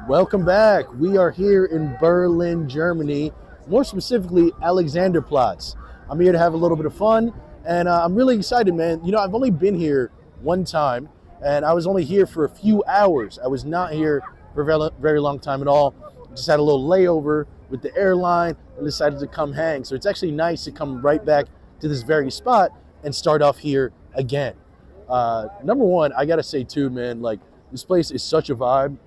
Welcome back. We are here in Berlin, Germany, more specifically Alexanderplatz. I'm here to have a little bit of fun, and I'm really excited, man. I've only been here one time, and I was only here for a few hours. I was not here for a very, very long time at all. Just had a little layover with the airline and decided to come hang. So it's actually nice to come right back to this very spot and start off here again. Number one, I gotta say too, man, like this place is such a vibe.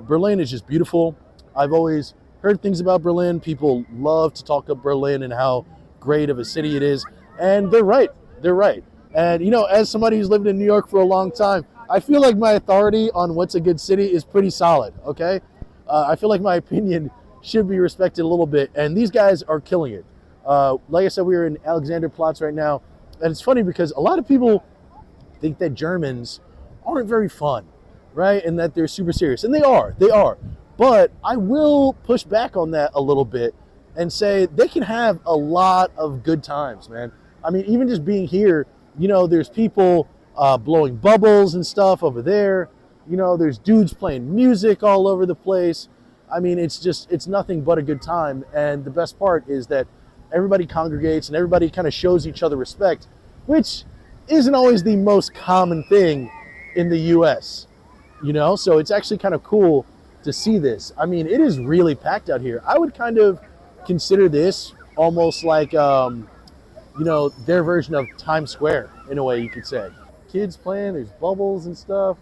Berlin is just beautiful. I've always heard things about Berlin. People love to talk up Berlin and how great of a city it is. And they're right. They're right. And, as somebody who's lived in New York for a long time, I feel like my authority on what's a good city is pretty solid, okay? I feel like my opinion should be respected a little bit. And these guys are killing it. Like I said, we're in Alexanderplatz right now. And it's funny because a lot of people think that Germans aren't very fun, right? And that they're super serious. And they are. But I will push back on that a little bit and say they can have a lot of good times, man. I mean, even just being here, there's people blowing bubbles and stuff over there. There's dudes playing music all over the place. I mean, it's nothing but a good time. And the best part is that everybody congregates and everybody kind of shows each other respect, which isn't always the most common thing in the US. So it's actually kind of cool to see this. I mean, it is really packed out here. I would kind of consider this almost like, their version of Times Square, in a way you could say. Kids playing, there's bubbles and stuff.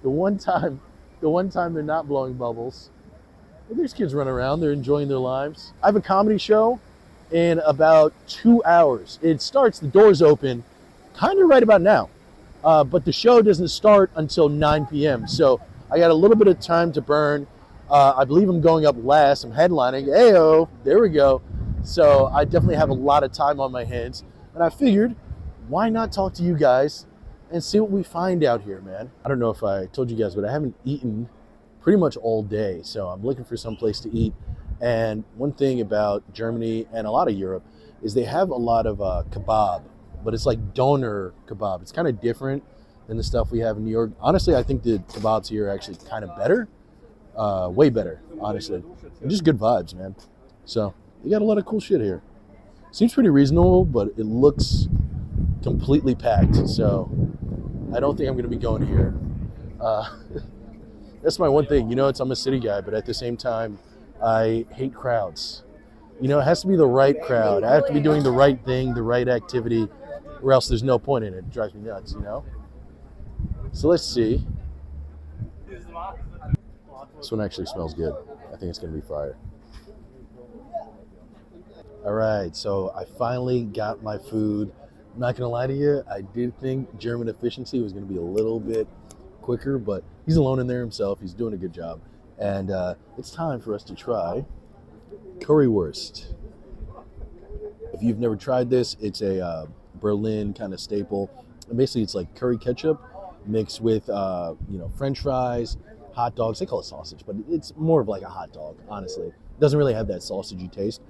The one time they're not blowing bubbles, well, there's kids running around, they're enjoying their lives. I have a comedy show in about 2 hours. It starts, the doors open, kind of right about now. But the show doesn't start until 9 p.m. So I got a little bit of time to burn. I believe I'm going up last. I'm headlining. Ayo, there we go. So I definitely have a lot of time on my hands. And I figured, why not talk to you guys and see what we find out here, man? I don't know if I told you guys, but I haven't eaten pretty much all day. So I'm looking for some place to eat. And one thing about Germany and a lot of Europe is they have a lot of kebab. But it's like doner kebab. It's kind of different than the stuff we have in New York. Honestly, I think the kebabs here are actually kind of better. Way better, honestly. And just good vibes, man. So they got a lot of cool shit here. Seems pretty reasonable, but it looks completely packed. So I don't think I'm going to be going here. That's my one thing. I'm a city guy, but at the same time, I hate crowds. It has to be the right crowd. I have to be doing the right thing, the right activity, or else there's no point in it. It drives me nuts, So let's see. This one actually smells good. I think it's going to be fire. All right, so I finally got my food. I'm not going to lie to you. I did think German efficiency was going to be a little bit quicker, but he's alone in there himself. He's doing a good job. And it's time for us to try currywurst. If you've never tried this, it's a Berlin kind of staple. And basically, it's like curry ketchup mixed with, French fries, hot dogs. They call it sausage, but it's more of like a hot dog, honestly. It doesn't really have that sausagey taste.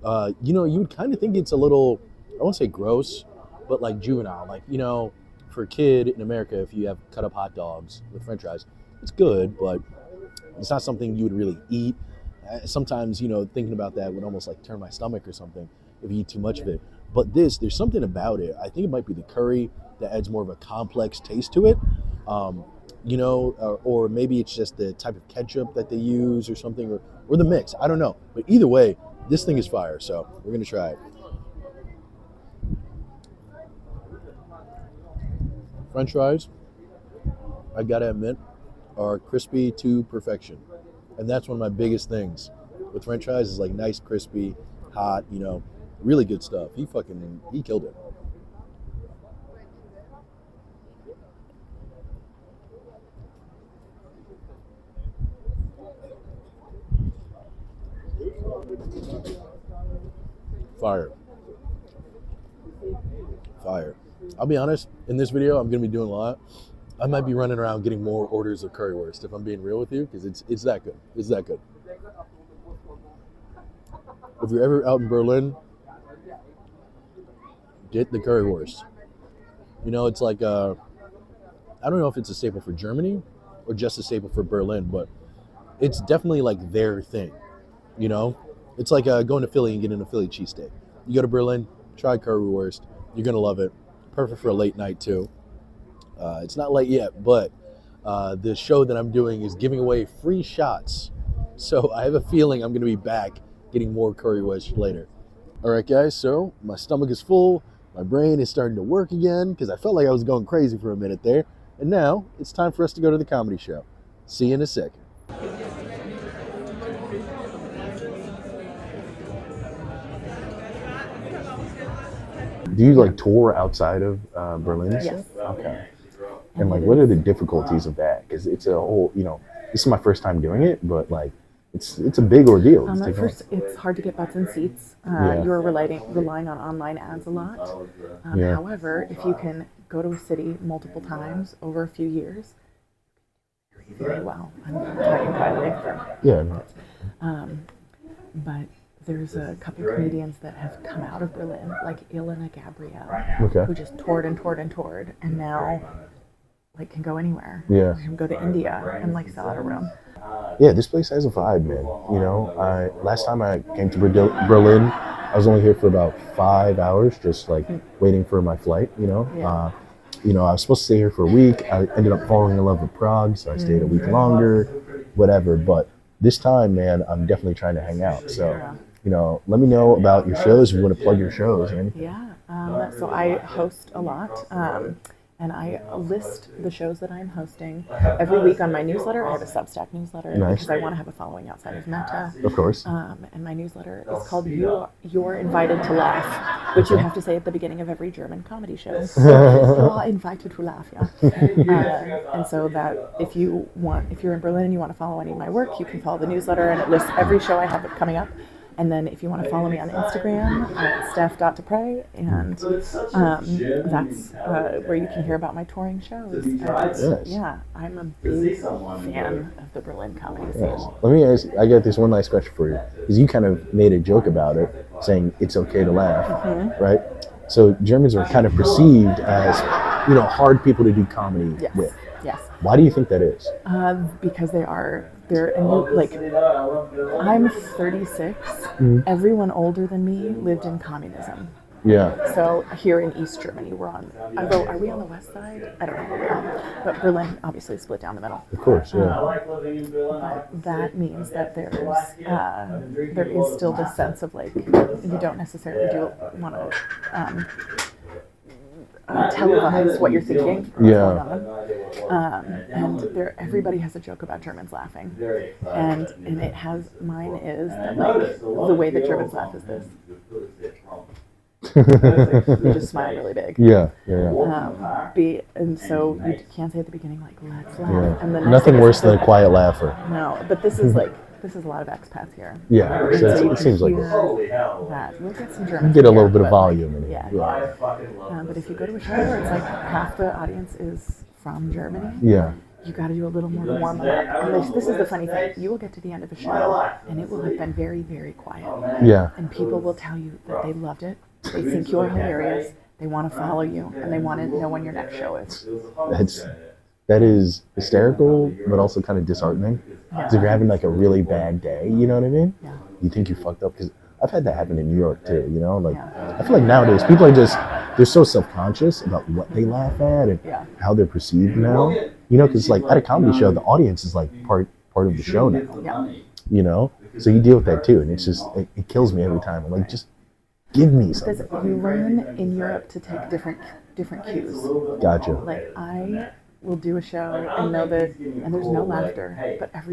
You would kind of think it's a little, I won't say gross, but like juvenile. Like, for a kid in America, if you have cut up hot dogs with French fries, it's good, but it's not something you would really eat. Sometimes, thinking about that would almost like turn my stomach or something if you eat too much of it. But there's something about it. I think it might be the curry that adds more of a complex taste to it. Or maybe it's just the type of ketchup that they use or something, or the mix. I don't know. But either way, this thing is fire. So we're going to try it. French fries, I got to admit, are crispy to perfection. And that's one of my biggest things with French fries is like nice, crispy, hot, really good stuff. He killed it. Fire. I'll be honest, in this video, I'm going to be doing a lot. I might be running around getting more orders of currywurst if I'm being real with you, because it's that good. It's that good. If you're ever out in Berlin, get the currywurst. It's like I don't know if it's a staple for Germany or just a staple for Berlin, but it's definitely like their thing. You know, it's like going to Philly and getting a Philly cheesesteak. You go to Berlin, try currywurst. You're gonna love it. Perfect for a late night too. It's not late yet, but the show that I'm doing is giving away free shots. So I have a feeling I'm gonna be back getting more currywurst later. All right, guys. So my stomach is full. My brain is starting to work again because I felt like I was going crazy for a minute there. And now it's time for us to go to the comedy show. See you in a second. Do you like tour outside of Berlin? Yes. Okay. And like, what are the difficulties of that? Because it's a whole, this is my first time doing it, but like, it's a big ordeal. At first, it's hard to get butts in seats. You're relying on online ads a lot. However, if you can go to a city multiple times over a few years, very well. I'm talking quietly. Yeah. But there's a couple comedians that have come out of Berlin, like Elena Gabrielle, Okay. who just toured and toured and toured, and now like can go anywhere. Yeah. Can go to India and like sell out a room. Yeah, this place has a vibe, man. Last time I came to Berlin, I was only here for about 5 hours, just like waiting for my flight. Yeah. I was supposed to stay here for a week. I ended up falling in love with Prague, so I stayed a week longer, whatever. But this time, man, I'm definitely trying to hang out. So, let me know about your shows if you want to plug your shows or anything. Yeah. So I host a lot. And I list the shows that I'm hosting every week on my newsletter. I have a Substack newsletter because I want to have a following outside of Meta. Of course. And my newsletter is called You're Invited to Laugh, which you have to say at the beginning of every German comedy show. You're invited to laugh, yeah. And so that if you're in Berlin and you want to follow any of my work, you can follow the newsletter, and it lists every show I have coming up. And then if you want to follow me on Instagram, Steph.Depre, and that's where you can hear about my touring shows. Yes. Yeah, I'm a big fan of the Berlin comedy scene. Yes. Let me ask, I got this one last question for you, because you kind of made a joke about it, saying it's okay to laugh, right? So Germans are kind of perceived as, hard people to do comedy with. Yes. Why do you think that is? Because I'm 36. Everyone older than me lived in communism. Yeah. So here in East Germany, are we on the west side? I don't know where we are. But Berlin obviously split down the middle. Of course, yeah. But that means that there is still this sense of like, you don't necessarily want to televise what you're thinking. Yeah. And everybody has a joke about Germans laughing, and mine is that like the way that Germans laugh is this. They just smile really big. Yeah. And so you can't say at the beginning like let's laugh. Yeah. And the next Nothing thing worse than a quiet laugher. No, but this is a lot of expats here. Yeah, so it seems like that. We'll get some Germans. get a little bit of volume in it. Yeah. But if you go to a show where it's like half the audience is from Germany, you got to do a little more to warm them up. And this is the funny thing. You will get to the end of a show, and it will have been very, very quiet. Yeah. And people will tell you that they loved it. They think you're hilarious. They want to follow you, and they want to know when your next show is. That is hysterical, but also kind of disheartening. Because if you're having like a really bad day, you know what I mean? Yeah. You think you fucked up. Because I've had that happen in New York too, I feel like nowadays people are they're so self-conscious about what they laugh at and how they're perceived now. Because like at a comedy show, the audience is like part of the show now. Yeah. So you deal with that too. And it's just, it kills me every time. I'm like, just give me something. You learn in Europe to take different cues. Gotcha. Like I will do a show and know that, and there's no laughter, but I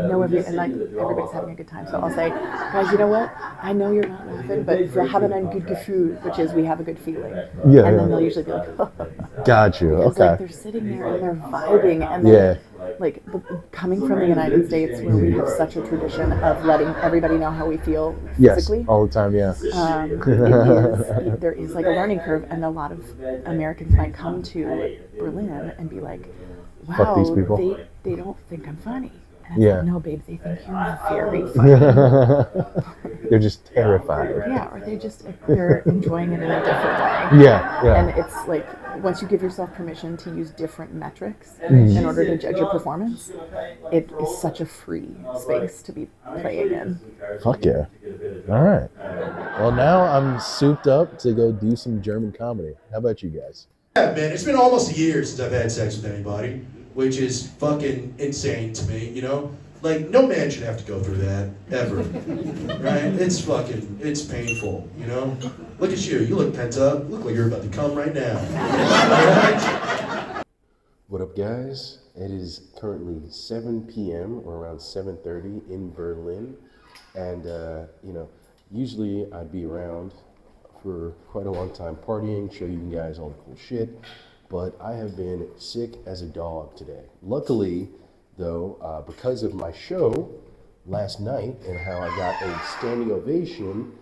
know everybody's having a good time. So I'll say, guys, you know what? I know you're not laughing, but wir haben ein gut Gefühl, which is we have a good feeling. Yeah. And then they'll usually be like, Gotcha. Because, Okay. like, they're sitting there and they're vibing, and then, like, coming from the United States, where we have such a tradition of letting everybody know how we feel physically. Yes, all the time, yeah. There is like a learning curve, and a lot of Americans might come to Berlin and be like, wow, Fuck these people. they don't think I'm funny. And it's Yeah. like, no, babe, they think you're very funny. They're just terrified. Yeah, or they're enjoying it in a different way. Yeah. And it's like, once you give yourself permission to use different metrics in order to judge your performance, it is such a free space to be playing in. Fuck yeah. All right. Well, now I'm souped up to go do some German comedy. How about you guys? Yeah, man, it's been almost a year since I've had sex with anybody, which is fucking insane to me, you know? Like, no man should have to go through that, ever. Right? It's painful, you know? Look at you look pent up, look like you're about to come right now. Right? What up, guys? It is currently 7 p.m. or around 7:30 in Berlin, and usually I'd be around for quite a long time partying, show you guys all the cool shit, but I have been sick as a dog today. Luckily, though, because of my show last night and how I got a standing ovation,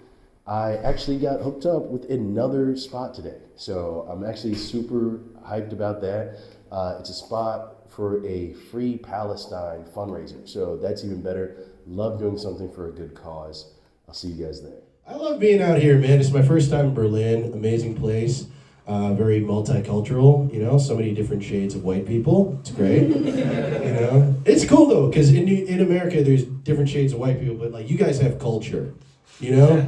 I actually got hooked up with another spot today. So I'm actually super hyped about that. It's a spot for a free Palestine fundraiser. So that's even better. Love doing something for a good cause. I'll see you guys there. I love being out here, man. It's my first time in Berlin. Amazing place. Very multicultural, you know, so many different shades of white people. It's great. You know, it's cool though, because in America there's different shades of white people, but like you guys have culture, you know?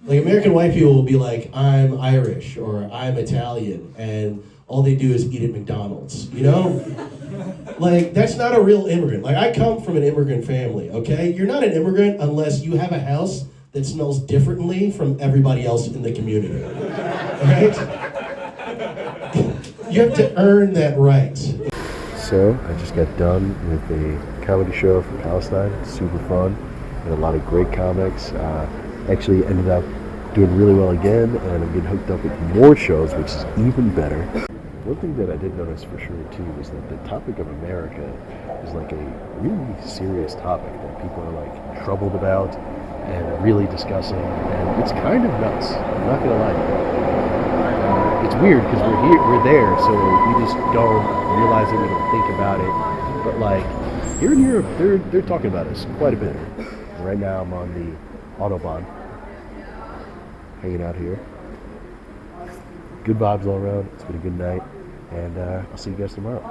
Like American white people will be like, I'm Irish or I'm Italian, and all they do is eat at McDonald's, you know? Like, that's not a real immigrant. Like, I come from an immigrant family, okay? You're not an immigrant unless you have a house that smells differently from everybody else in the community, right? You have to earn that right. So I just got done with a comedy show for Palestine. It's super fun. And a lot of great comics. Actually ended up doing really well again, and I'm getting hooked up with more shows, which is even better. One thing that I did notice for sure too is that the topic of America is like a really serious topic that people are like troubled about and really discussing, and it's kind of nuts. I'm not gonna lie to you. It's weird because we're there, so we just don't realize it, we don't think about it. But like here in Europe, they're talking about us quite a bit. Right now I'm on the Autobahn, hanging out here. Good vibes all around. It's been a good night, and I'll see you guys tomorrow.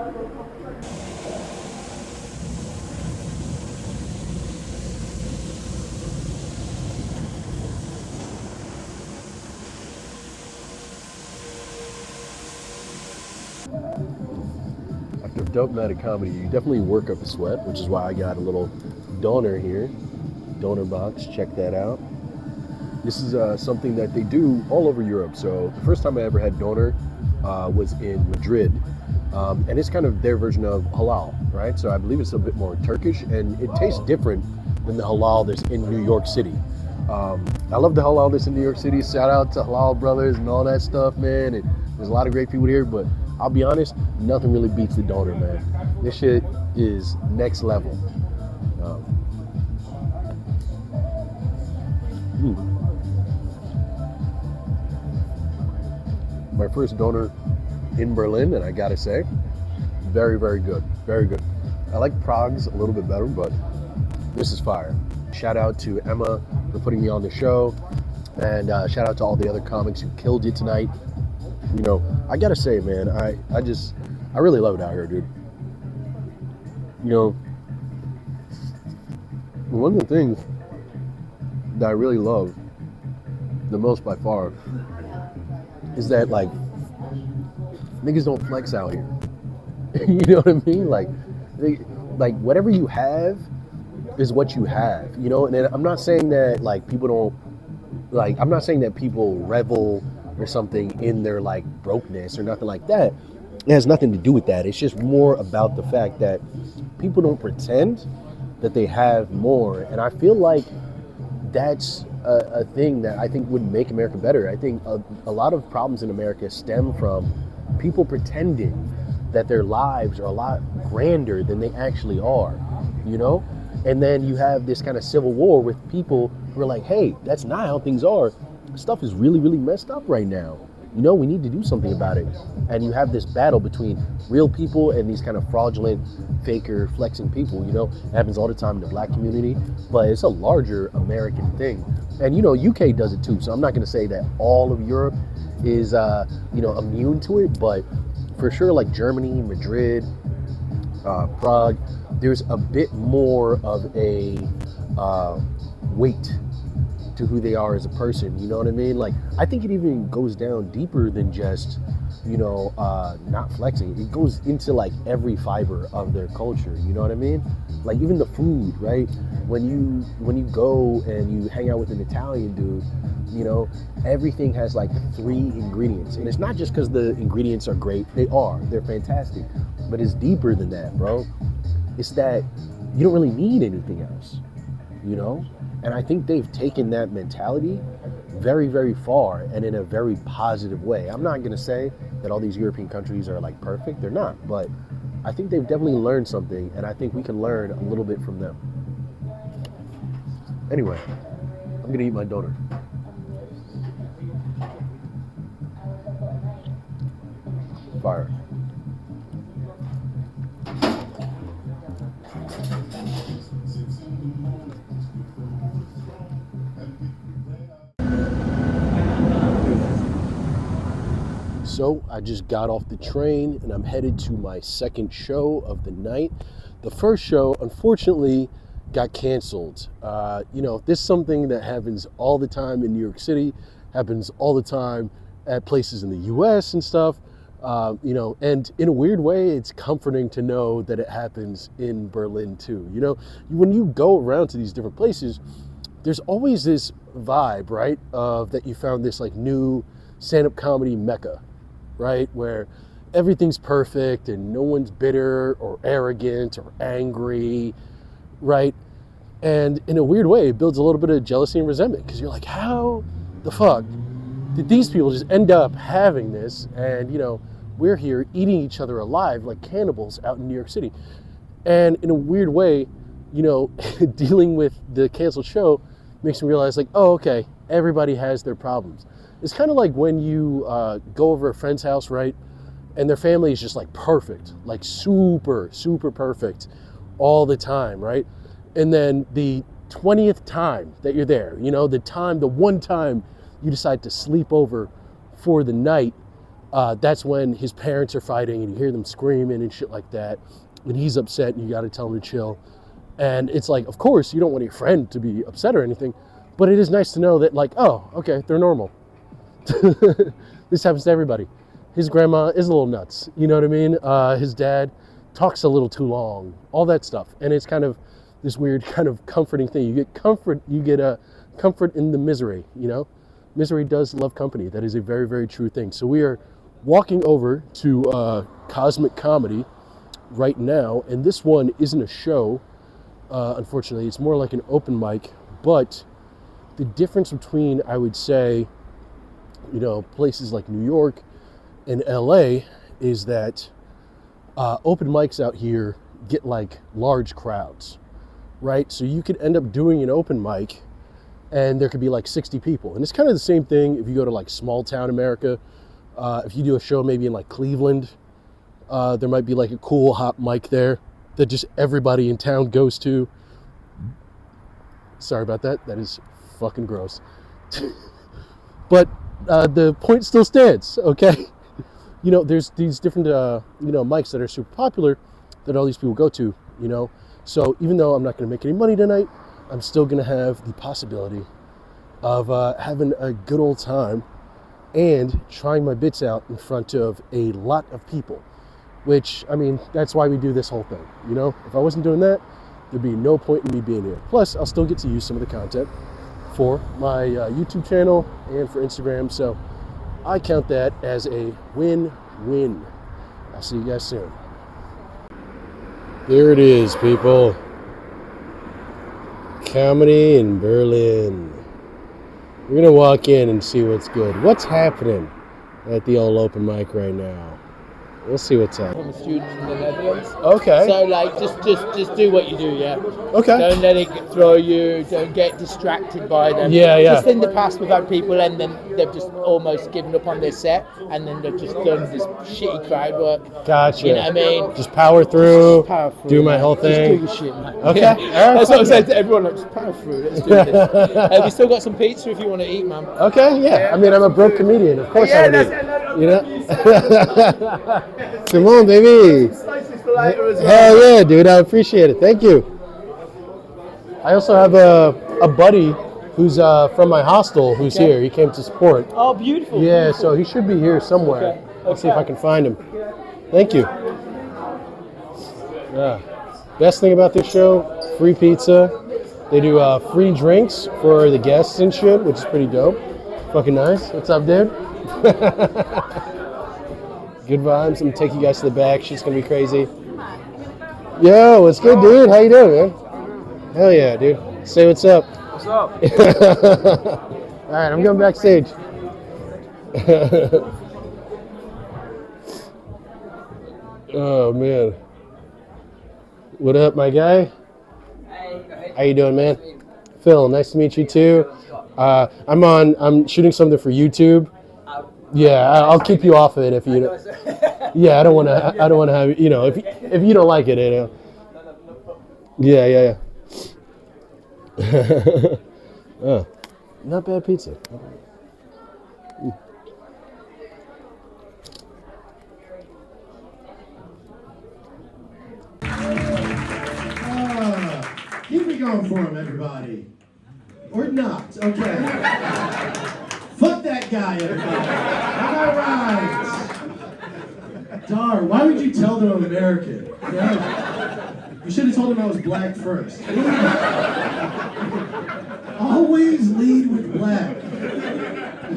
After a dope night of comedy, you definitely work up a sweat, which is why I got a little donor here. Donor box, check that out. This is something that they do all over Europe. So the first time I ever had donor was in Madrid. And it's kind of their version of halal, right? So I believe it's a bit more Turkish, and it tastes different than the halal that's in New York City. I love the halal that's in New York City. Shout out to Halal Brothers and all that stuff, man. And there's a lot of great people here, but I'll be honest, nothing really beats the donor, man. This shit is next level. My first donor in Berlin, and I gotta say, very, very good. Very good. I like Prague's a little bit better, but this is fire. Shout out to Emma for putting me on the show, and shout out to all the other comics who killed it tonight. You know, I gotta say, man, I really love it out here, dude. You know, one of the things that I really love the most by far is that, like, niggas don't flex out here. You know what I mean? Like whatever you have is what you have, you know? And I'm not saying that, like, people don't, like, I'm not saying that people revel or something in their, like, brokenness or nothing like that. It has nothing to do with that. It's just more about the fact that people don't pretend that they have more. And I feel like that's a thing that I think would make America better. I think a lot of problems in America stem from people pretending that their lives are a lot grander than they actually are, you know? And then you have this kind of civil war with people who are like, hey, that's not how things are. Stuff is really, really messed up right now. we need to do something about it. And you have this battle between real people and these kind of fraudulent, faker, flexing people. It happens all the time in the black community, but it's a larger American thing. And UK does it too. So I'm not going to say that all of Europe is immune to it, but for sure, like Germany, Madrid, Prague, there's a bit more of a weight to who they are as a person. You know what I mean? Like, I think it even goes down deeper than just not flexing. It goes into like every fiber of their culture. You know what I mean? Like even the food, right? When you go and you hang out with an Italian dude, everything has like 3 ingredients, and it's not just because the ingredients are great. They're fantastic, but it's deeper than that, bro. It's that you don't really need anything else, And I think they've taken that mentality very, very far and in a very positive way. I'm not going to say that all these European countries are like perfect. They're not. But I think they've definitely learned something, and I think we can learn a little bit from them. Anyway, I'm going to eat my donut. Fire. So I just got off the train and I'm headed to my second show of the night. The first show, unfortunately, got canceled. This is something that happens all the time in New York City, happens all the time at places in the US and stuff. And in a weird way, it's comforting to know that it happens in Berlin too. When you go around to these different places, there's always this vibe, right, of that you found this like new stand-up comedy mecca, right, where everything's perfect and no one's bitter or arrogant or angry, right? And in a weird way, it builds a little bit of jealousy and resentment, because you're like, how the fuck did these people just end up having this? And, we're here eating each other alive like cannibals out in New York City. And in a weird way, dealing with the canceled show makes me realize, like, oh, okay, everybody has their problems. It's kind of like when you go over a friend's house, right? And their family is just like perfect, like super, super perfect all the time, right? And then the 20th time that you're there, the one time you decide to sleep over for the night, that's when his parents are fighting and you hear them screaming and shit like that. And he's upset and you got to tell him to chill. And it's like, of course, you don't want your friend to be upset or anything, but it is nice to know that, like, oh, okay, they're normal. This happens to everybody. His grandma is a little nuts, you know what I mean? His dad talks a little too long, all that stuff. And it's kind of this weird kind of comforting thing. You get comfort in the misery, Misery does love company. That is a very, very true thing. So we are walking over to Cosmic Comedy right now, and this one isn't a show, unfortunately. It's more like an open mic, but the difference between, I would say, places like New York and LA is that open mics out here get like large crowds, right? So you could end up doing an open mic and there could be like 60 people. And it's kind of the same thing if you go to like small town America. If you do a show maybe in like Cleveland, there might be like a cool hot mic there that just everybody in town goes to. Sorry about that. That is fucking gross. But the point still stands, okay? There's these different, mics that are super popular that all these people go to, So even though I'm not going to make any money tonight, I'm still going to have the possibility of having a good old time and trying my bits out in front of a lot of people, which, I mean, that's why we do this whole thing, If I wasn't doing that, there'd be no point in me being here. Plus, I'll still get to use some of the content for my YouTube channel and for Instagram, so I count that as a win-win. I'll see you guys soon. There it is, people. Comedy in Berlin. We're gonna walk in and see what's good. What's happening at the old open mic right now? We'll see what's up. I'm a student in the Netherlands. Okay. So like, just do what you do, yeah. Okay. Don't let it throw you. Don't get distracted by them. Yeah, yeah. Just in the past, we've had people, and then they've just almost given up on their set, and then they've just done this shitty crowd work. Gotcha. You know what I mean? Just power through. Power through, do my man. whole thing. Just do your shit, man. Okay. Yeah. All right, That's what I'm fine. saying to everyone. Like, just power through. Let's do this. We still got some pizza if you want to eat, man. Okay, yeah. I mean, I'm a broke comedian. Of course I would eat. You know? Come on, baby. Hell yeah, dude. I appreciate it. Thank you. I also have a buddy who's from my hostel who's here. He came to support. Oh, beautiful. Yeah, so he should be here somewhere. Okay. Let's see if I can find him. Thank you. Yeah. Best thing about this show, free pizza. They do free drinks for the guests and shit, which is pretty dope. Fucking nice. What's up, dude? Good vibes. I'm gonna take you guys to the back. Shit's gonna be crazy. Yo, what's good, dude? How you doing, man? Hell yeah, dude. Say what's up. What's up? All right, I'm going backstage. Oh man. What up, my guy? How you doing, man? Phil, nice to meet you too. I'm shooting something for YouTube. Yeah, I'll keep you off of it if you. Yeah, I don't want to have if you don't like it, Yeah. Oh, not bad pizza. Keep it going for him, everybody. Or not, okay. Fuck that guy, everybody. All right. Dar, why would you tell them I'm American? You should have told him I was black first. Always lead with black.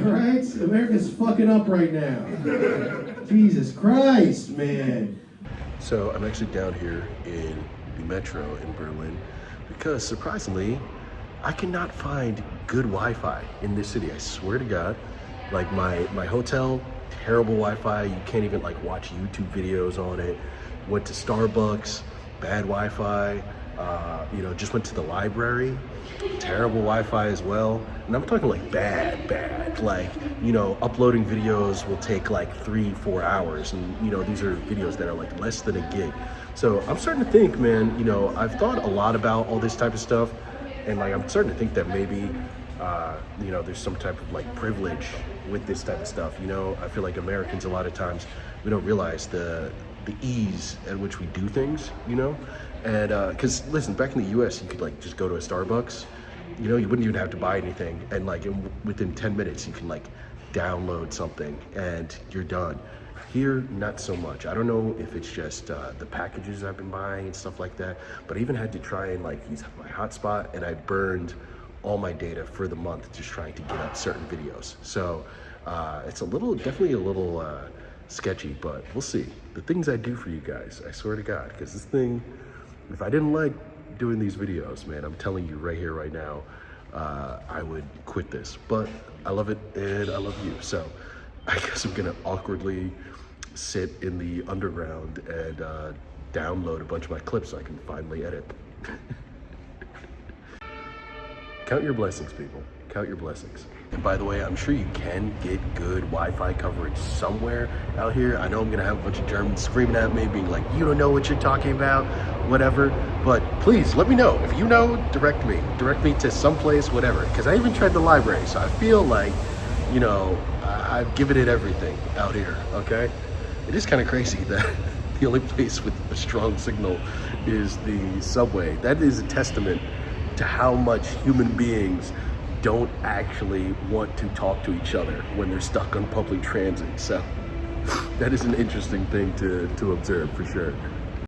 All right? America's fucking up right now. Jesus Christ, man. So I'm actually down here in the metro in Berlin because surprisingly, I cannot find good Wi-Fi in this city. I swear to God, like my hotel, terrible Wi-Fi. You can't even like watch YouTube videos on it. Went to Starbucks, bad Wi-Fi. Just went to the library, terrible Wi-Fi as well. And I'm talking like bad. Like, uploading videos will take like 3-4 hours. And, these are videos that are like less than a gig. So I'm starting to think, man, I've thought a lot about all this type of stuff. And like, I'm starting to think that maybe, there's some type of like privilege with this type of stuff. I feel like Americans, a lot of times, we don't realize the ease at which we do things, And because listen, back in the US, you could like just go to a Starbucks, you wouldn't even have to buy anything, and like within 10 minutes you can like download something and you're done. Here, not so much. I don't know if it's just the packages I've been buying and stuff like that, but I even had to try and like use my hotspot, and I burned all my data for the month just trying to get up certain videos. So it's definitely a little sketchy, but we'll see. The things I do for you guys, I swear to God, because this thing, if I didn't like doing these videos, man, I'm telling you right here, right now, I would quit this. But I love it and I love you. So I guess I'm gonna awkwardly sit in the underground and download a bunch of my clips so I can finally edit. Count your blessings, people. Count your blessings. And by the way, I'm sure you can get good Wi-Fi coverage somewhere out here. I know I'm gonna have a bunch of Germans screaming at me, being like, you don't know what you're talking about, whatever. But please, let me know. If you know, direct me to someplace, whatever. Because I even tried the library, so I feel like, I've given it everything out here, okay? It is kind of crazy that the only place with a strong signal is the subway. That is a testament to how much human beings don't actually want to talk to each other when they're stuck on public transit. So that is an interesting thing to observe for sure.